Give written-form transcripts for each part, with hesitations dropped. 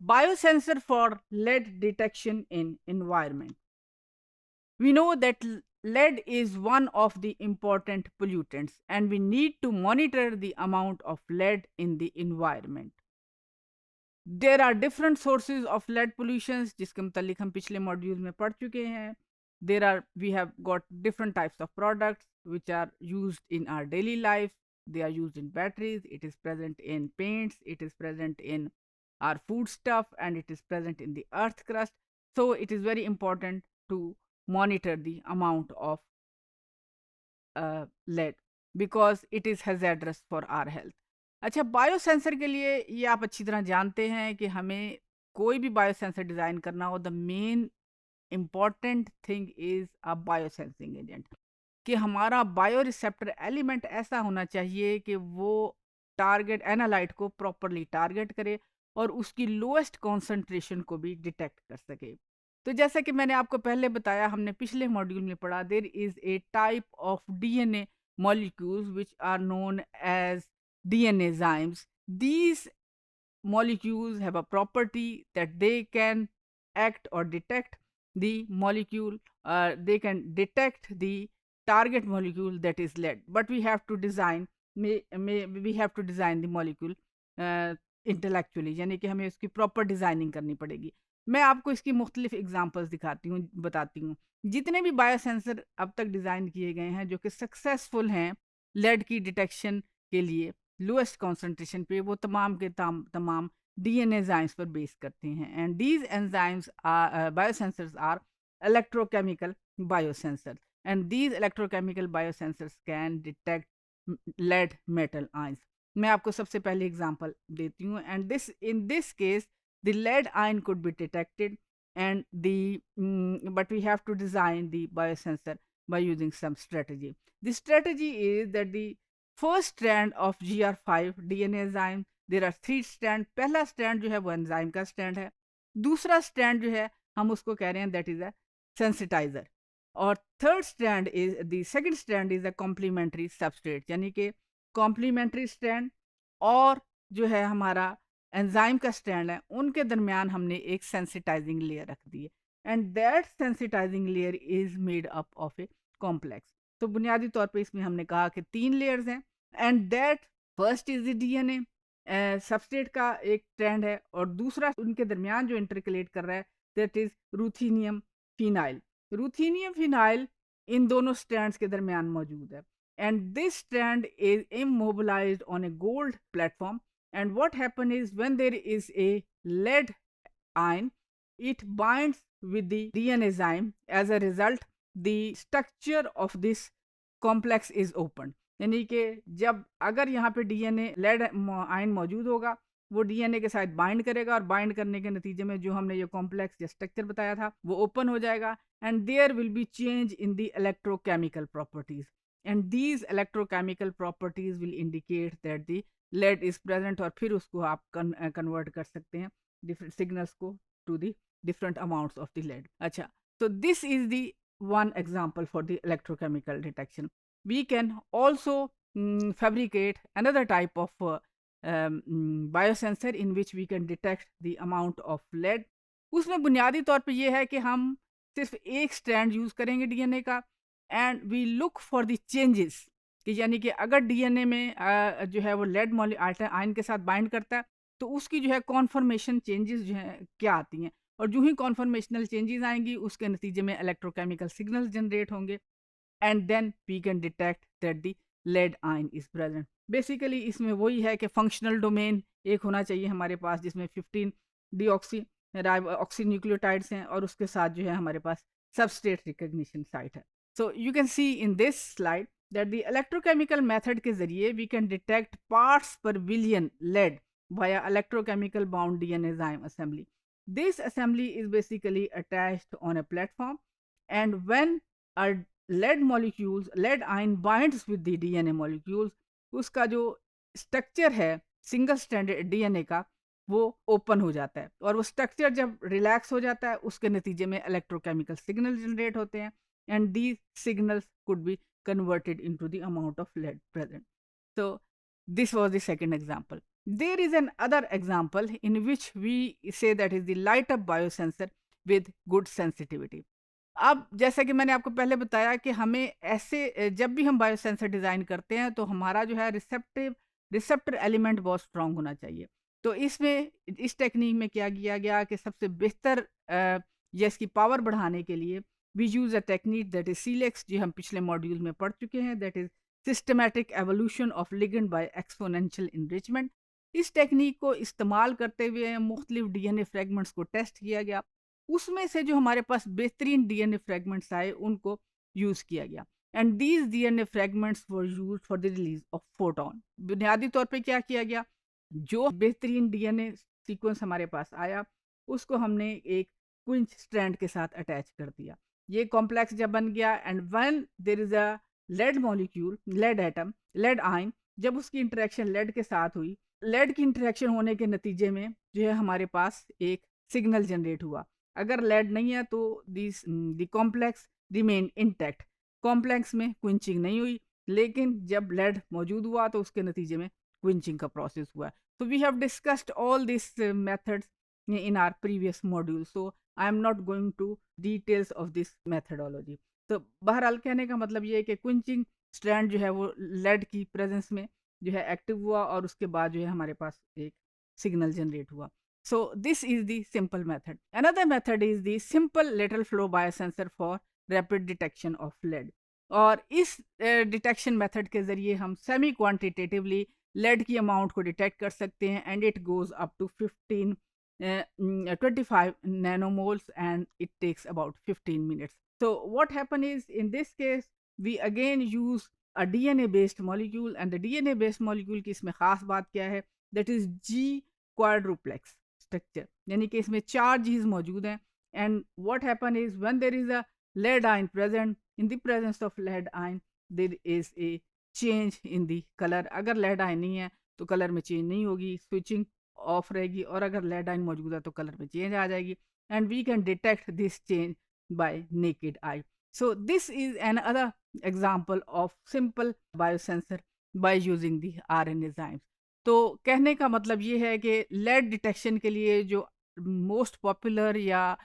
Biosensor for lead detection in environment. We know that lead is one of the important pollutants and we need to monitor the amount of lead in the environment. There are different sources of lead pollutions जिसके मुतालिक हम पिछले module में पढ़ चुके हैं. We have got different types of products which are used in our daily life. They are used in batteries, it is present in paints, it is present in our food stuff, and it is present in the earth crust. So it is very important to monitor the amount of lead because it is hazardous for our health. अच्छा, biosensor के लिए ये आप अच्छी तरह जानते हैं कि हमें कोई भी बायोसेंसर डिज़ाइन करना हो, the main important thing is a biosensing agent, कि हमारा बायो रिसेप्टर एलिमेंट ऐसा होना चाहिए कि वो टारगेट एनालाइट को प्रॉपरली टारगेट करे और उसकी लोएस्ट कॉन्सेंट्रेशन को भी डिटेक्ट कर सके. तो जैसा कि मैंने आपको पहले बताया, हमने पिछले मॉड्यूल में पढ़ा, there is a type of DNA molecules which are known as DNA enzymes. These molecules have a property that they can act or detect the molecule, they can detect the target molecule, that is lead, but we have to design we have to design the molecule intellectually, यानी कि हमें उसकी proper designing करनी पड़ेगी. मैं आपको इसकी मुख्तलिफ एग्जांपल्स दिखाती हूँ, बताती हूँ. जितने भी बायोसेंसर अब तक डिज़ाइन किए गए हैं जो कि सक्सेसफुल हैं लेड की डिटेक्शन के लिए लोएस्ट कॉन्सेंट्रेशन पे, वो तमाम के तमाम डीएनए एंजाइम्स पर बेस करते हैं. And these enzymes are biosensors are electrochemical biosensors, and these electrochemical biosensors can detect lead metal ions. मैं आपको सबसे पहले एग्जांपल देती हूँ. And this in this case the lead ion could be detected, and but we have to design the biosensor by using some strategy. The strategy is that the first strand of GR5 DNA enzyme, there are 3 strand. पहला strand जो है वो enzyme का strand है. दूसरा strand जो है हम उसको कह रहे हैं that is a sensitizer. और third strand is the second strand is a complementary substrate, यानी कि कॉम्प्लीमेंट्री स्ट्रैंड और जो है हमारा एंजाइम का स्ट्रैंड है, उनके दरमियान हमने एक सेंसिटाइजिंग लेयर रख दी है. And that sensitising layer is made up of a complex. तो बुनियादी तौर पे इसमें हमने कहा कि 3 लेयर्स हैं. And that first is the DNA substrate का एक स्ट्रैंड है, और दूसरा उनके दरमियान जो इंटरकलेट कर रहा है that is ruthenium phenyl. Ruthenium phenyl इन दोनों स्ट्रैंड्स के दरमियान मौजूद है. And this strand is immobilised on a gold platform. And what happens is when there is a lead ion, it binds with the DNA enzyme. As a result, the structure of this complex is opened. यानी कि जब अगर यहाँ पे DNA lead ion मौजूद होगा, वो DNA के साथ बाइंड करेगा, और बाइंड करने के नतीजे में जो हमने ये कॉम्प्लेक्स या स्ट्रक्चर बताया था वो ओपन हो जाएगा. And there will be change in the electrochemical properties, and these electrochemical properties will indicate that the lead is present, और फिर उसको आप कन्वर्ट कर सकते हैं डिफरेंट सिग्नल्स को to the different amounts of the lead. अच्छा, तो this is the one example for the electrochemical detection. We can also fabricate another type of biosensor in which we can detect the amount of lead. उसमें बुनियादी तौर पे ये है कि हम सिर्फ एक स्ट्रैंड यूज करेंगे डीएनए का, and we look for the changes, कि यानी कि अगर डीएनए में जो है वो लेड आयन के साथ बाइंड करता है, तो उसकी जो है कॉन्फर्मेशन चेंजेस जो है क्या आती हैं, और जो ही कॉन्फर्मेशनल चेंजेस आएंगी उसके नतीजे में इलेक्ट्रोकेमिकल सिग्नल्स जनरेट होंगे, and then we can detect that the lead ion is present. Basically इसमें वही है कि फंक्शनल डोमेन एक होना चाहिए हमारे पास जिसमें 15 डीऑक्सी ऑक्सी न्यूक्लियोटाइड्स हैं, और उसके साथ जो है हमारे पास सबस्ट्रेट रिकग्निशन साइट है. So you can see in this slide that the electrochemical method के जरिए we can detect parts per billion lead via electrochemical bound DNA enzyme assembly. This assembly is basically attached on a platform, and when a lead ion binds with the DNA molecules, उसका जो structure है single stranded DNA का वो open हो जाता है, और वो स्ट्रक्चर जब रिलैक्स हो जाता है उसके नतीजे में इलेक्ट्रोकेमिकल सिग्नल जनरेट होते हैं, and these signals could be converted into the amount of lead present. So this was the second example. There is an other example in which we say that is the light up biosensor with good sensitivity. अब जैसा कि मैंने आपको पहले बताया कि हमें ऐसे जब भी हम बायोसेंसर डिज़ाइन करते हैं तो हमारा जो है रिसेप्टर एलिमेंट बहुत स्ट्रांग होना चाहिए। तो इसमें इस टेक्निक में क्या किया गया कि सबसे बेहतर या इसकी पावर बढ़ाने के लिए we use a technique that is SELEX, जो हम पिछले मॉड्यूल में पढ़ चुके हैं, that is systematic evolution of ligand by exponential enrichment. इस टेक्निक को इस्तेमाल करते हुए मुख्तलिफ डीएनए फ्रेगमेंट्स को टेस्ट किया गया। उसमें से जो हमारे पास बेहतरीन डीएनए फ्रेगमेंट्स आए उनको यूज़ किया गया, and these DNA fragments were used for the release of photon. बुनियादी तौर पे क्या किया गया, जो बेहतरीन डीएनए सीक्वेंस हमारे पास आया उसको हमने एक क्विंच स्ट्रैंड के साथ अटैच कर दिया। ये कॉम्प्लेक्स जब बन गया and when there is a lead molecule, lead atom, lead ion, जब उसकी इंटरेक्शन लेड के साथ हुई, लेड की इंटरेक्शन होने के नतीजे में जो है हमारे पास एक सिग्नल जनरेट हुआ। अगर लेड नहीं है तो this the complex remain intact, complex में क्विंचिंग नहीं हुई, लेकिन जब लेड मौजूद हुआ तो उसके नतीजे में क्विंचिंग का प्रोसेस हुआ। So we have discussed all these methods in our previous module. So I am not going to details of this methodology. तो बहरहाल कहने का मतलब ये है कि क्विंचिंग स्ट्रैंड जो है वो लेड की प्रेजेंस में जो है एक्टिव हुआ और उसके बाद जो है हमारे पास एक सिग्नल जनरेट हुआ। So this is the simple method. Another method is the simple lateral flow biosensor for rapid detection of lead. और इस डिटेक्शन मेथड के ज़रिए हम सेमी क्वांटिटेटिवली लेड की अमाउंट को डिटेक्ट कर सकते हैं, and it goes up to 25 nanomoles and it takes about 15 minutes. So what happen is in this case we again use a DNA based molecule, and the DNA based molecule की इसमें खास बात क्या है, that is G quadruplex structure, यानी कि इसमें 4 G's मौजूद हैं, and what happen is when there is a lead ion present, in the presence of lead ion there is a change in the colour. अगर लेड आयन नहीं है तो colour में चेंज नहीं होगी, स्विचिंग ऑफ रहेगी, और अगर लेड आयन मौजूद है तो कलर में चेंज आ जाएगी, and we can detect this change by naked eye. So this is another example of simple biosensor by using the R N enzymes. तो कहने का मतलब ये है कि लेड डिटेक्शन के लिए जो मोस्ट पॉपुलर या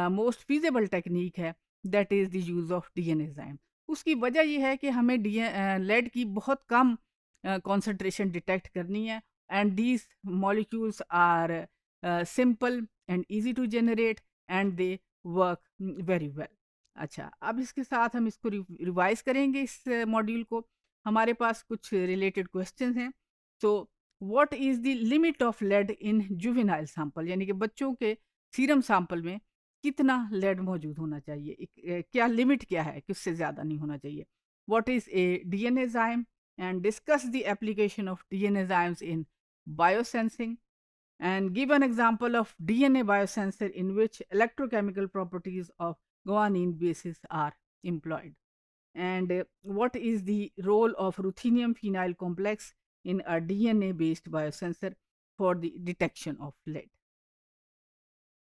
मोस्ट फीजेबल टेक्निक है that is the use of D an enzyme. उसकी वजह ये है कि हमें लेड की बहुत कम कॉन्सेंट्रेशन डिटेक्ट करनी है, and these molecules are simple and easy to generate and they work very well. अच्छा, अब इसके साथ हम इसको रिवाइज करेंगे इस मॉड्यूल को। हमारे पास कुछ रिलेटेड क्वेश्चंस हैं। तो what is the limit of lead in juvenile sample, यानी कि बच्चों के सीरम सैंपल में कितना लेड मौजूद होना चाहिए, क्या लिमिट क्या है कि उससे ज़्यादा नहीं होना चाहिए। What is a DNA enzyme, and discuss the application of DNA enzymes in biosensing, and give an example of DNA biosensor in which electrochemical properties of guanine bases are employed. And what is the role of ruthenium phenyl complex in a DNA based biosensor for the detection of lead.